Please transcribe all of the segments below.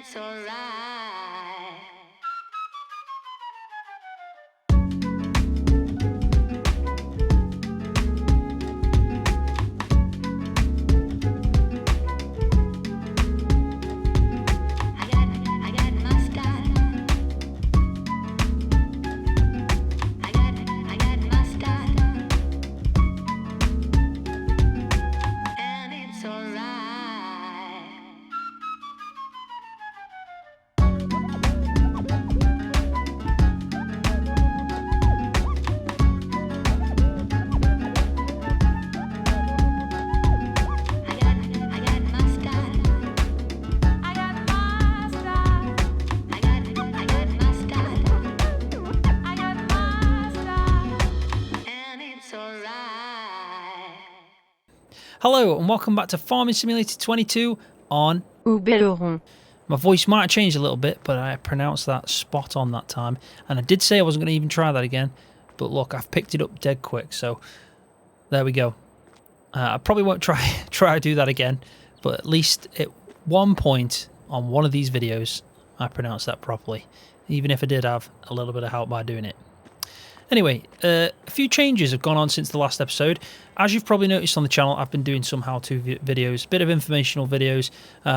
it's alright. I got mustard. I got mustard. And it's alright. I got mustard. I got mustard. I got mustard. I got mustard. And it's alright. Hello and welcome back to Farming Simulator 22 on Haut Beyleron. My voice might have changed a little bit, but I pronounced that spot on that time. And I did say I wasn't going to even try that again, but look, I've picked it up dead quick, so there we go. I probably won't try to do that again, but at least at one point on one of these videos I pronounced that properly, even if I did have a little bit of help by doing it. Anyway, a few changes have gone on since the last episode. As you've probably noticed on the channel, I've been doing some how-to videos, a bit of informational videos.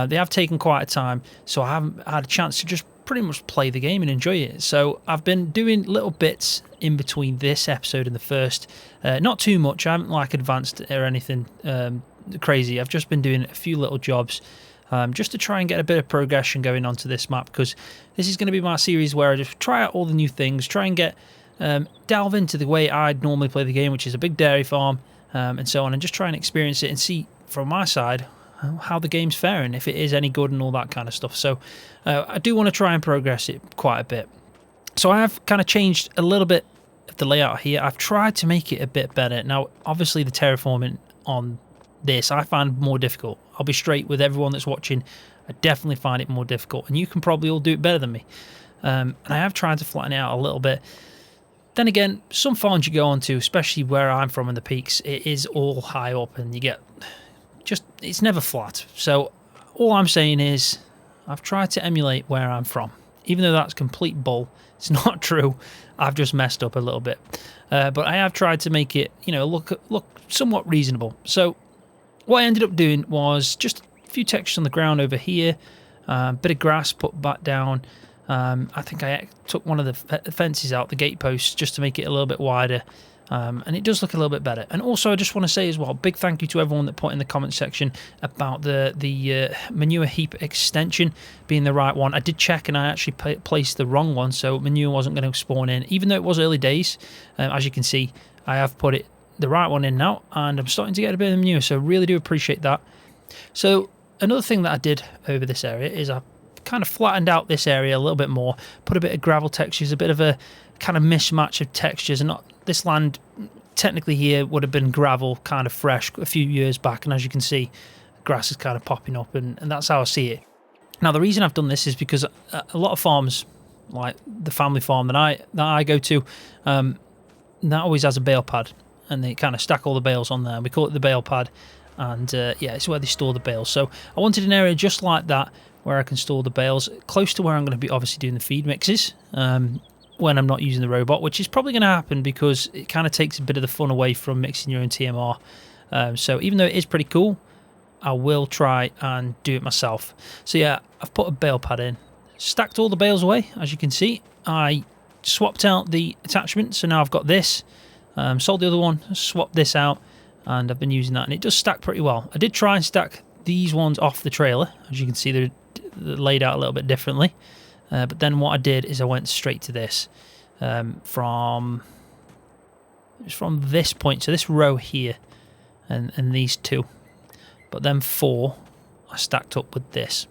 They have taken quite a time, so I haven't had a chance to just pretty much play the game and enjoy it. So I've been doing little bits in between this episode and the first. Not too much, I haven't like advanced or anything crazy. I've just been doing a few little jobs just to try and get a bit of progression going onto this map, because this is going to be my series where I just try out all the new things, try and get delve into the way I'd normally play the game, which is a big dairy farm and so on, and just try and experience it and see from my side how the game's faring, if it is any good and all that kind of stuff. So I do want to try and progress it quite a bit. So I have kind of changed a little bit of the layout here. I've tried to make it a bit better. Now obviously the terraforming on this I find more difficult. I'll be straight with everyone that's watching, I definitely find it more difficult, and you can probably all do it better than me. And I have tried to flatten it out a little bit. Then again, some farms you go on to, especially where I'm from in the peaks, it is all high up and you get just, it's never flat. So all I'm saying is I've tried to emulate where I'm from. Even though that's complete bull, it's not true. I've just messed up a little bit. But I have tried to make it, you know, look somewhat reasonable. So what I ended up doing was just a few textures on the ground over here, a bit of grass put back down. I think I took one of the fences out, the gate posts, just to make it a little bit wider, and it does look a little bit better. And also I just want to say as well, big thank you to everyone that put in the comment section about the manure heap extension being the right one. I did check and I actually placed the wrong one, so manure wasn't going to spawn in, even though it was early days. As you can see, I have put it the right one in now, and I'm starting to get a bit of manure, so really do appreciate that. So another thing that I did over this area is I kind of flattened out this area a little bit more, put a bit of gravel textures, a bit of a kind of mismatch of textures, and not this land technically here would have been gravel, kind of fresh a few years back, and as you can see, grass is kind of popping up, and that's how I see it. Now the reason I've done this is because a lot of farms, like the family farm that I go to, that always has a bale pad, and they kind of stack all the bales on there. We call it the bale pad, and yeah, it's where they store the bales. So I wanted an area just like that, where I can store the bales, close to where I'm going to be obviously doing the feed mixes when I'm not using the robot, which is probably going to happen because it kind of takes a bit of the fun away from mixing your own TMR. So even though it is pretty cool, I will try and do it myself. So yeah, I've put a bale pad in, stacked all the bales away, as you can see. I swapped out the attachment, so now I've got this, sold the other one, swapped this out, and I've been using that, and it does stack pretty well. I did try and stack these ones off the trailer. As you can see, they're laid out a little bit differently, but then what I did is I went straight to this from this point, so this row here and these two, but then 4 I stacked up with this.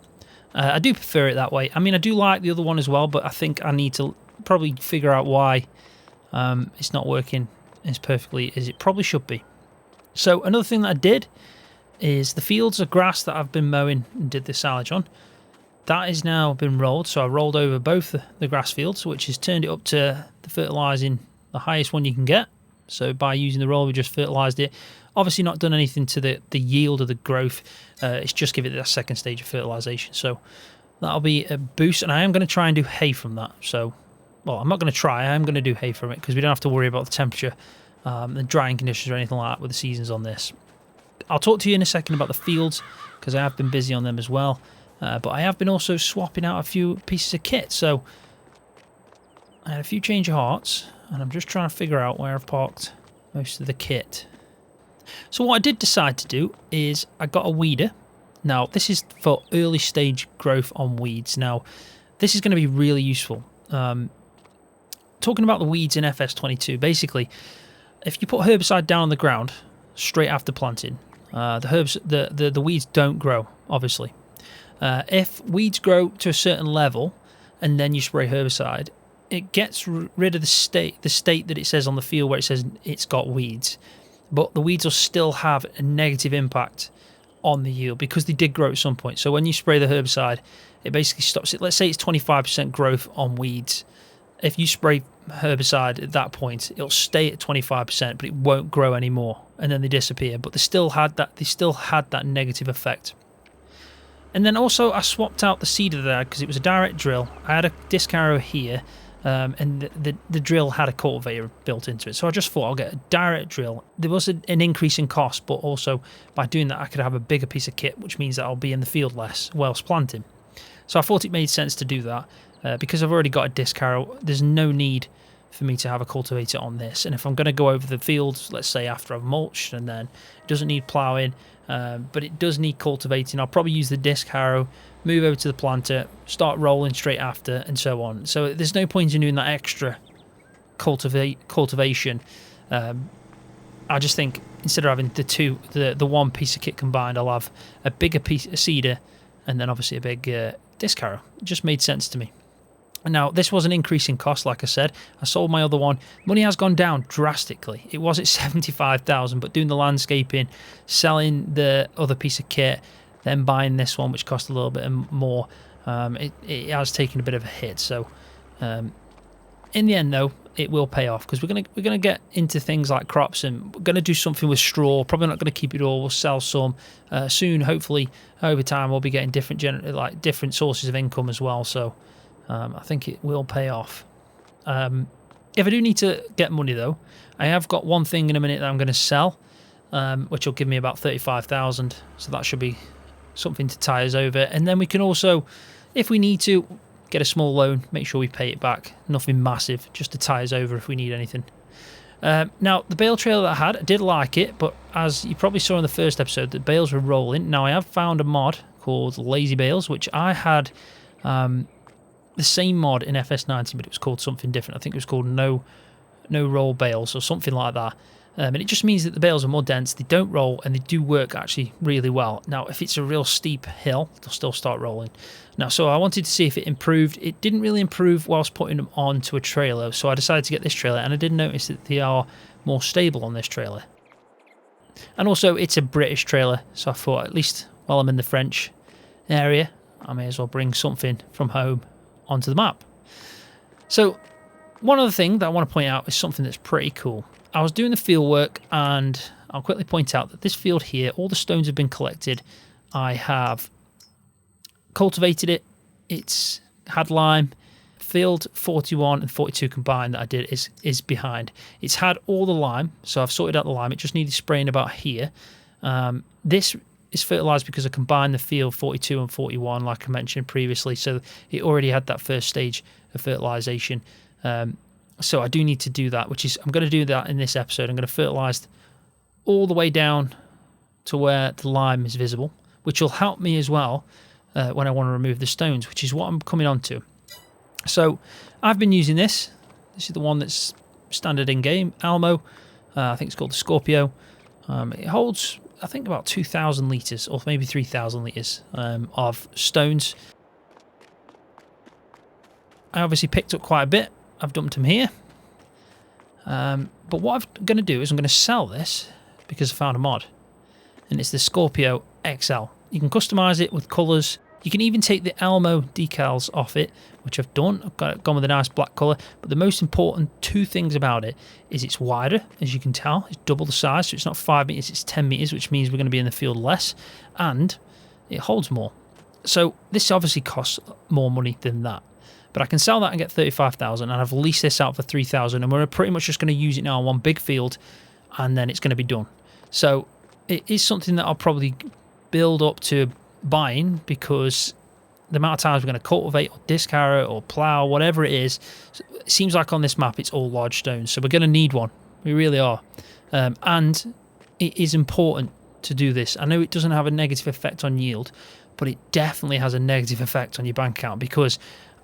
I do prefer it that way. I mean, I do like the other one as well, but I think I need to probably figure out why it's not working as perfectly as it probably should be. So another thing that I did is the fields of grass that I've been mowing and did the silage on, that has now been rolled. So I rolled over both the grass fields, which has turned it up to the fertilising, the highest one you can get. So by using the roll, we just fertilised it. Obviously not done anything to the yield or the growth. It's just give it that second stage of fertilisation. So That'll be a boost, and I am going to try and do hay from that. So, well, I'm not going to try. I am going to do hay from it because we don't have to worry about the temperature, the drying conditions or anything like that with the seasons on this. I'll talk to you in a second about the fields because I have been busy on them as well. But I have been also swapping out a few pieces of kit. So I had a few change of hearts, and I'm just trying to figure out where I've parked most of the kit. So what I did decide to do is I got a weeder. Now, this is for early stage growth on weeds. Now, this is going to be really useful. Talking about the weeds in Fs22, basically, if you put herbicide down on the ground straight after planting, the weeds don't grow, obviously. If weeds grow to a certain level and then you spray herbicide, it gets rid of the state that it says on the field where it says it's got weeds. But the weeds will still have a negative impact on the yield because they did grow at some point. So when you spray the herbicide, it basically stops it. Let's say it's 25% growth on weeds. If you spray herbicide at that point, it'll stay at 25%, but it won't grow anymore, and then they disappear. But they still had that negative effect. And then also I swapped out the seeder there because it was a direct drill. I had a disc arrow here, and the drill had a cultivator built into it. So I just thought I'll get a direct drill. There was an increase in cost, but also by doing that I could have a bigger piece of kit, which means that I'll be in the field less whilst planting. So I thought it made sense to do that. Because I've already got a disc harrow, there's no need for me to have a cultivator on this. And if I'm going to go over the fields, let's say after I've mulched, and then it doesn't need ploughing, but it does need cultivating, I'll probably use the disc harrow, move over to the planter, start rolling straight after, and so on. So there's no point in doing that extra cultivation. I just think instead of having the one piece of kit combined, I'll have a bigger piece of seeder and then obviously a big disc harrow. It just made sense to me. Now, this was an increase in cost, like I said. I sold my other one. Money has gone down drastically. It was at 75,000, but doing the landscaping, selling the other piece of kit, then buying this one, which cost a little bit more, it has taken a bit of a hit. So, in the end, though, it will pay off because we're gonna get into things like crops, and we're gonna do something with straw. Probably not gonna keep it all. We'll sell some soon. Hopefully, over time, we'll be getting different sources of income as well. So. I think it will pay off. If I do need to get money, though, I have got one thing in a minute that I'm going to sell, which will give me about 35,000. So that should be something to tie us over. And then we can also, if we need to, get a small loan, make sure we pay it back. Nothing massive, just to tie us over if we need anything. Now, the bale trailer that I had, I did like it, but as you probably saw in the first episode, the bales were rolling. Now, I have found a mod called Lazy Bales, which I had... the same mod in Fs19, but it was called something different. I think it was called No Roll Bales or something like that. And it just means that the bales are more dense, they don't roll, and they do work actually really well. Now, if it's a real steep hill, they'll still start rolling. Now, so I wanted to see if it improved. It didn't really improve whilst putting them onto a trailer, so I decided to get this trailer, and I did notice that they are more stable on this trailer. And also, it's a British trailer, so I thought at least while I'm in the French area, I may as well bring something from home onto the map. So one other thing that I want to point out is something that's pretty cool. I was doing the field work, and I'll quickly point out that this field here, all the stones have been collected. I have cultivated it. It's had lime. Field 41 and 42 combined that I did is behind. It's had all the lime, so I've sorted out the lime. It just needed spraying about here. This is fertilised because I combined the field 42 and 41 like I mentioned previously, so it already had that first stage of fertilisation. So I do need to do that, which is, I'm going to do that in this episode. I'm going to fertilise all the way down to where the lime is visible, which will help me as well when I want to remove the stones, which is what I'm coming on to. So I've been using this. This is the one that's standard in game, Almo. I think it's called the Scorpio. It holds, I think, about 2,000 litres or maybe 3,000 litres of stones. I obviously picked up quite a bit. I've dumped them here. But what I'm going to do is I'm going to sell this because I found a mod. And it's the Scorpio Xl. You can customise it with colours. You can even take the Elmo decals off it, which I've done. I've gone with a nice black colour. But the most important two things about it is it's wider, as you can tell. It's double the size, so it's not 5 metres, it's 10 metres, which means we're going to be in the field less. And it holds more. So this obviously costs more money than that. But I can sell that and get 35,000, and I've leased this out for 3,000, and we're pretty much just going to use it now on one big field, and then it's going to be done. So it is something that I'll probably build up to buying, because the amount of times we're going to cultivate or disc harrow or plough, whatever it is, it seems like on this map it's all large stones. So we're going to need one. We really are. And it is important to do this. I know it doesn't have a negative effect on yield, but it definitely has a negative effect on your bank account, because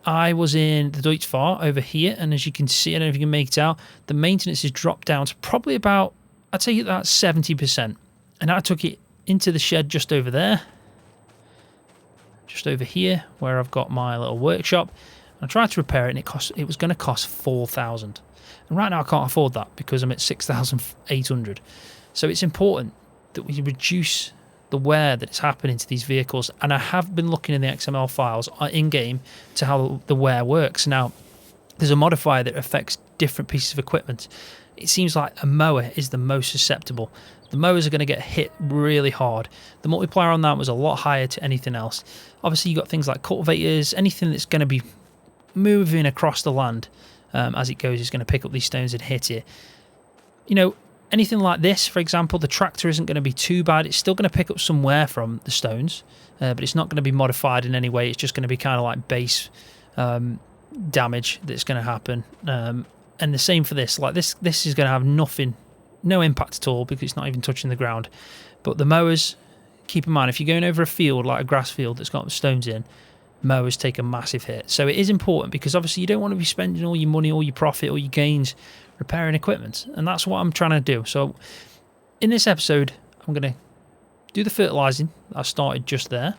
I was in the Deutschfahrt over here, and as you can see, I don't know if you can make it out, the maintenance has dropped down to probably about, I'd say about 70%. And I took it into the shed just over there, just over here, where I've got my little workshop. I tried to repair it, and it was going to cost 4,000. And right now I can't afford that because I'm at 6,800. So it's important that we reduce the wear that's happening to these vehicles, and I have been looking in the XML files in-game to how the wear works. Now, there's a modifier that affects different pieces of equipment. It seems like a mower is the most susceptible. The mowers are going to get hit really hard. The multiplier on that was a lot higher to anything else. Obviously, you've got things like cultivators, anything that's going to be moving across the land as it goes is going to pick up these stones and hit it. You know, anything like this, for example, the tractor isn't going to be too bad. It's still going to pick up some wear from the stones, but it's not going to be modified in any way. It's just going to be kind of like base damage that's going to happen. And the same for this. Like this is going to have no impact at all, because it's not even touching the ground. But the mowers, keep in mind, if you're going over a field like a grass field that's got stones in, mowers take a massive hit. So it is important, because obviously you don't want to be spending all your money, all your profit, all your gains repairing equipment, and that's what I'm trying to do. So in this episode, I'm going to do the fertilizing. I started just there.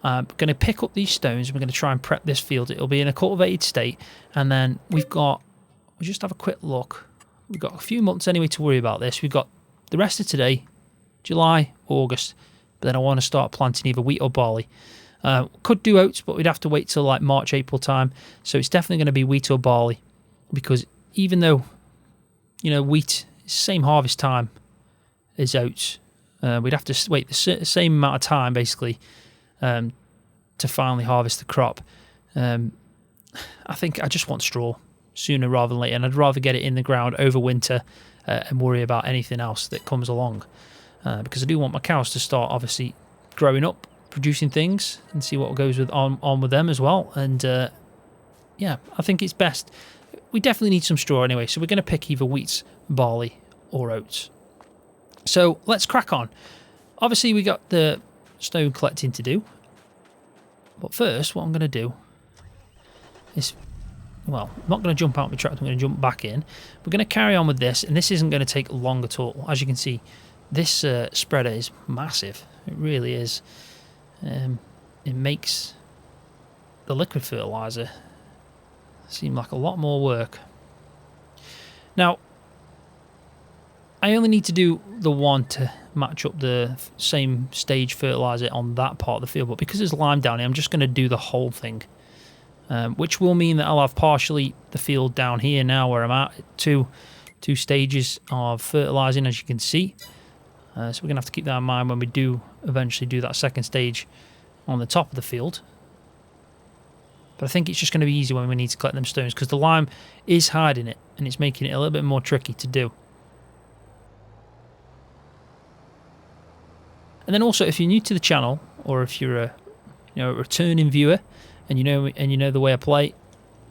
I'm going to pick up these stones. We're going to try and prep this field. It'll be in a cultivated state, and then we'll just have a quick look. We've got a few months anyway to worry about this. We've got the rest of today, July, August, but then I want to start planting either wheat or barley. Could do oats, but we'd have to wait till like March, April time. So it's definitely going to be wheat or barley, because even though, you know, wheat is the same harvest time as oats, we'd have to wait the same amount of time basically to finally harvest the crop. I think I just want straw sooner rather than later, and I'd rather get it in the ground over winter and worry about anything else that comes along, because I do want my cows to start obviously growing up, producing things, and see what goes on with them as well. And yeah, I think it's best. We definitely need some straw anyway, so we're going to pick either wheat, barley or oats. So let's crack on. Obviously we got the stone collecting to do, but first what I'm going to do is, well, I'm not going to jump out my tractor, I'm going to jump back in. We're going to carry on with this, and this isn't going to take long at all. As you can see, this spreader is massive. It really is. It makes the liquid fertilizer seem like a lot more work. Now, I only need to do the one to match up the same stage fertilizer on that part of the field, but because there's lime down here, I'm just going to do the whole thing, which will mean that I'll have partially the field down here now where I'm at, two stages of fertilizing, as you can see. So we're going to have to keep that in mind when we do eventually do that second stage on the top of the field. But I think it's just going to be easy when we need to collect them stones, because the lime is hiding it, and it's making it a little bit more tricky to do. And then also, if you're new to the channel, or if you're a returning viewer, and you know the way I play,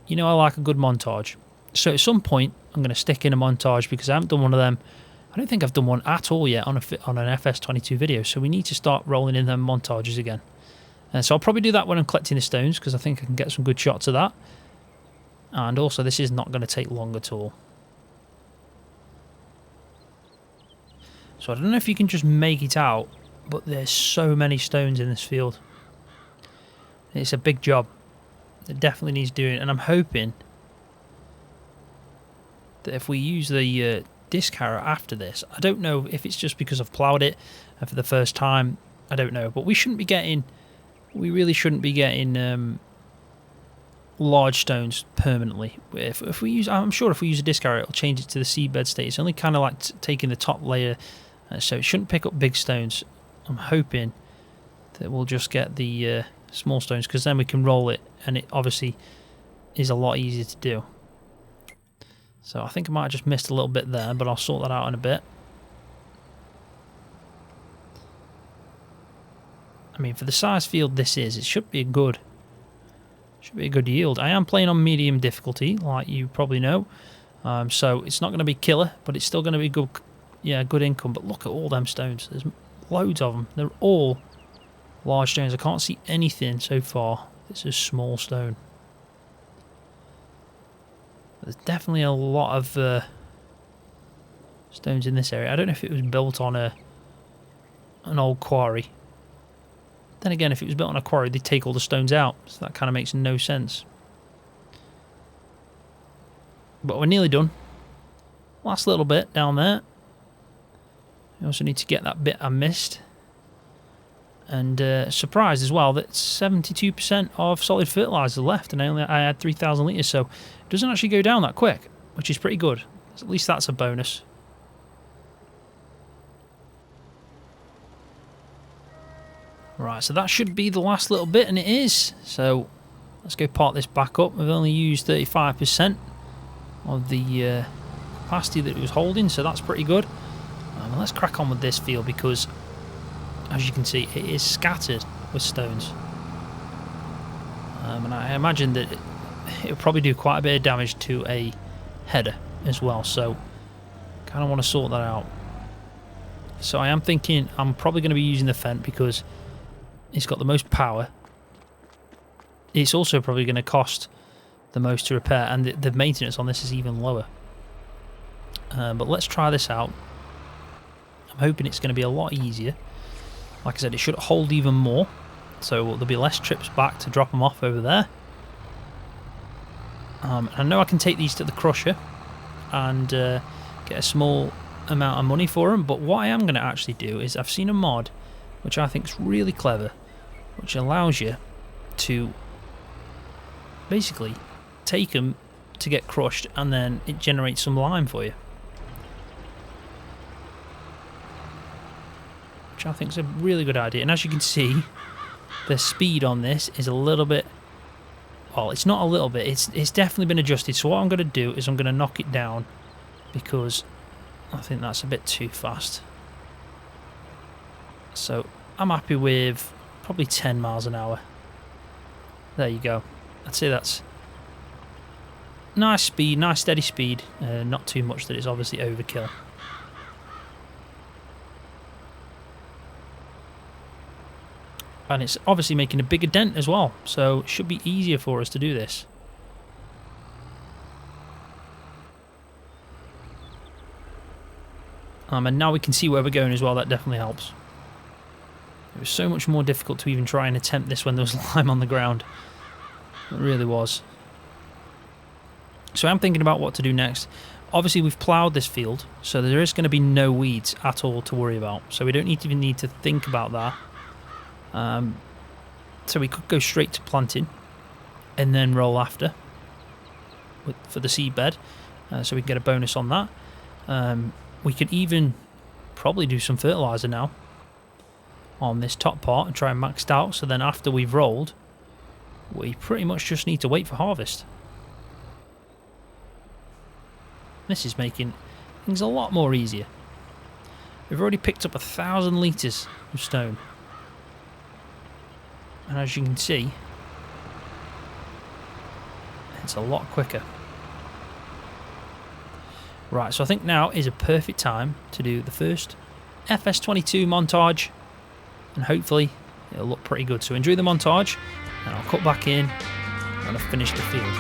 you know I like a good montage. So at some point, I'm going to stick in a montage, because I haven't done one of them. I don't think I've done one at all yet on an Fs22 video, so we need to start rolling in them montages again. So I'll probably do that when I'm collecting the stones, because I think I can get some good shots of that. And also, this is not going to take long at all. So I don't know if you can just make it out, but there's so many stones in this field. It's a big job. It definitely needs doing, and I'm hoping that if we use the disc harrow after this, I don't know if it's just because I've ploughed it for the first time, I don't know, but we really shouldn't be getting large stones permanently. If we use, I'm sure if we use a disc harrow, it'll change it to the seedbed state. It's only kind of like taking the top layer, so it shouldn't pick up big stones. I'm hoping that we'll just get the small stones, because then we can roll it, and it obviously is a lot easier to do. So I think I might have just missed a little bit there, but I'll sort that out in a bit. I mean, for the size field this is, it should be a good yield. I am playing on medium difficulty, like you probably know. So it's not going to be killer, but it's still going to be good. Yeah, good income. But look at all them stones. There's loads of them. They're all large stones. I can't see anything so far. This is small stone. There's definitely a lot of stones in this area. I don't know if it was built on an old quarry. Then again, if it was built on a quarry, they'd take all the stones out. So that kind of makes no sense. But we're nearly done. Last little bit down there. We also need to get that bit I missed. And surprised as well that 72% of solid fertilizer left, and I had 3,000 litres, so it doesn't actually go down that quick, which is pretty good. At least that's a bonus. Right, so that should be the last little bit, and it is. So let's go part this back up. We've only used 35% of the capacity that it was holding, so that's pretty good. Let's crack on with this field, because as you can see, it is scattered with stones. And I imagine that it'll probably do quite a bit of damage to a header as well, so kind of want to sort that out. So I am thinking I'm probably going to be using the Fent because it's got the most power. It's also probably going to cost the most to repair, and the maintenance on this is even lower. But let's try this out. I'm hoping it's going to be a lot easier. Like I said, it should hold even more, so there'll be less trips back to drop them off over there. I know I can take these to the crusher and get a small amount of money for them, but what I am going to actually do is, I've seen a mod which I think is really clever, which allows you to basically take them to get crushed, and then it generates some lime for you, which I think is a really good idea. And as you can see, the speed on this is a little bit, well, it's not a little bit, it's definitely been adjusted. So what I'm going to do is I'm going to knock it down, because I think that's a bit too fast. So I'm happy with probably 10 miles an hour. There you go. I'd say that's nice speed, nice steady speed, not too much that it's obviously overkill. And it's obviously making a bigger dent as well, so it should be easier for us to do this. And now we can see where we're going as well. That definitely helps. It was so much more difficult to even try and attempt this when there was lime on the ground. It really was. So I'm thinking about what to do next. Obviously we've ploughed this field, so there is going to be no weeds at all to worry about. So we don't even need to think about that. So we could go straight to planting and then roll after for the seed bed, so we can get a bonus on that. We could even probably do some fertilizer now on this top part and try and max it out, so then after we've rolled, we pretty much just need to wait for harvest. This is making things a lot more easier. We've already picked up 1,000 litres of stone. And as you can see, it's a lot quicker. Right, so I think now is a perfect time to do the first Fs22 montage, and hopefully it'll look pretty good. So enjoy the montage, and I'll cut back in when I've finished the field.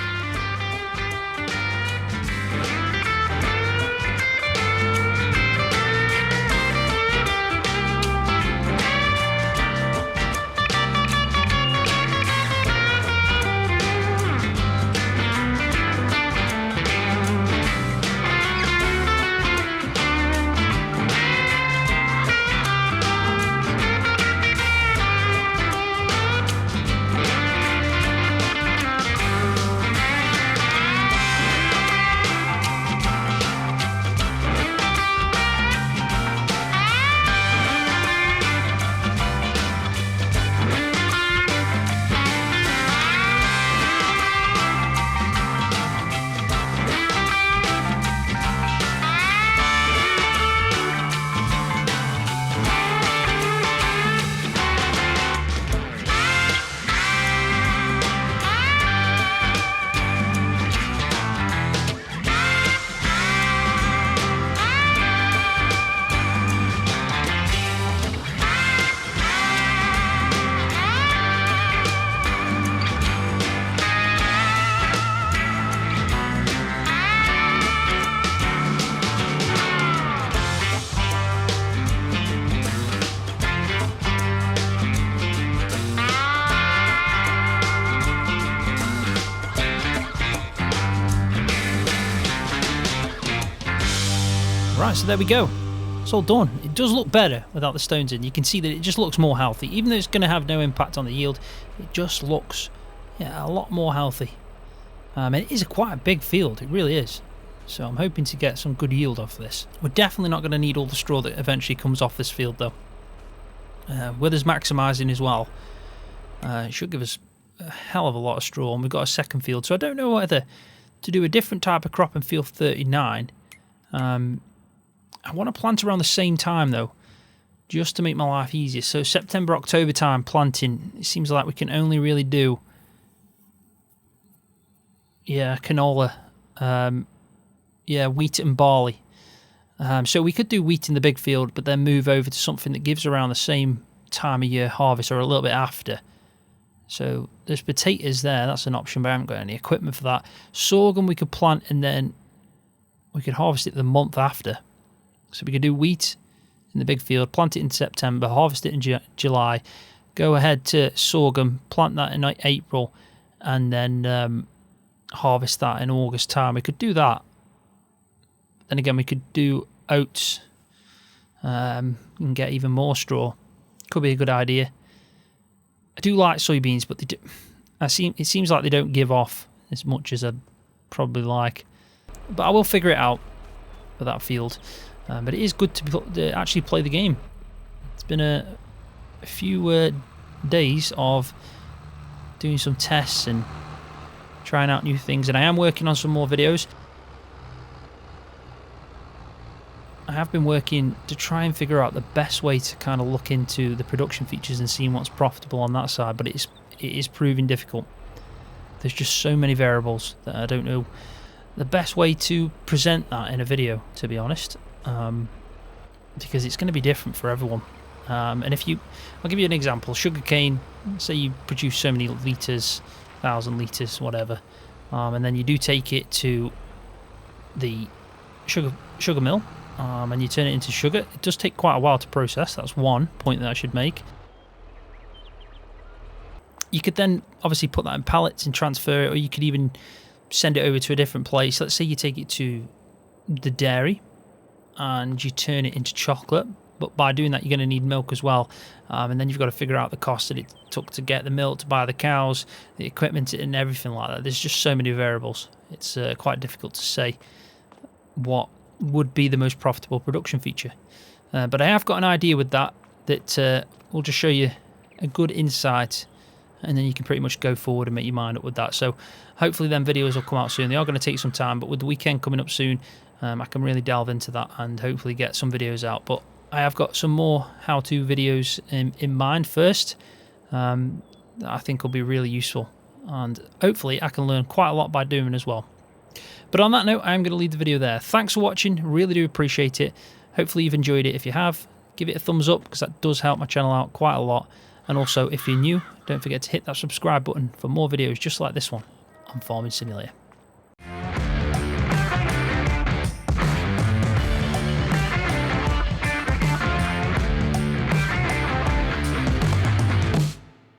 Right, so there we go. It's all done. It does look better without the stones in. You can see that it just looks more healthy. Even though it's going to have no impact on the yield, it just looks, yeah, a lot more healthy. And it is quite a big field, it really is. So I'm hoping to get some good yield off this. We're definitely not going to need all the straw that eventually comes off this field though. Weather's maximising as well. It should give us a hell of a lot of straw, and we've got a second field. So I don't know whether to do a different type of crop in field 39. I want to plant around the same time though, just to make my life easier. So September, October time planting, it seems like we can only really do, yeah, canola, yeah, wheat and barley. So we could do wheat in the big field, but then move over to something that gives around the same time of year harvest or a little bit after. So there's potatoes there, that's an option, but I haven't got any equipment for that. Sorghum we could plant and then we could harvest it the month after. So we could do wheat in the big field, plant it in September, harvest it in July, go ahead to sorghum, plant that in April, and then harvest that in August time. We could do that. Then again, we could do oats and get even more straw. Could be a good idea. I do like soybeans, but they do, it seems like they don't give off as much as I'd probably like. But I will figure it out for that field. But it is good to actually play the game. It's been a few days of doing some tests and trying out new things, and I am working on some more videos. I have been working to try and figure out the best way to kind of look into the production features and seeing what's profitable on that side, but it is proving difficult. There's just so many variables that I don't know the best way to present that in a video, to be honest. Because it's going to be different for everyone. And I'll give you an example. Sugarcane, say you produce so many litres, 1,000 litres, whatever, and then you do take it to the sugar mill, and you turn it into sugar. It does take quite a while to process. That's one point that I should make. You could then obviously put that in pallets and transfer it, or you could even send it over to a different place. Let's say you take it to the dairy and you turn it into chocolate, but by doing that you're going to need milk as well, and then you've got to figure out the cost that it took to get the milk, to buy the cows, the equipment and everything like that. There's just so many variables. It's quite difficult to say what would be the most profitable production feature, but I have got an idea with that will just show you a good insight, and then you can pretty much go forward and make your mind up with that. So hopefully then videos will come out soon. They are going to take some time, but with the weekend coming up soon, I can really delve into that and hopefully get some videos out. But I have got some more how-to videos in mind first that I think will be really useful, and hopefully I can learn quite a lot by doing as well. But on that note, I am going to leave the video there. Thanks for watching, really do appreciate it. Hopefully you've enjoyed it. If you have, give it a thumbs up, because that does help my channel out quite a lot. And also, if you're new, don't forget to hit that subscribe button for more videos just like this one on Farming Simulator.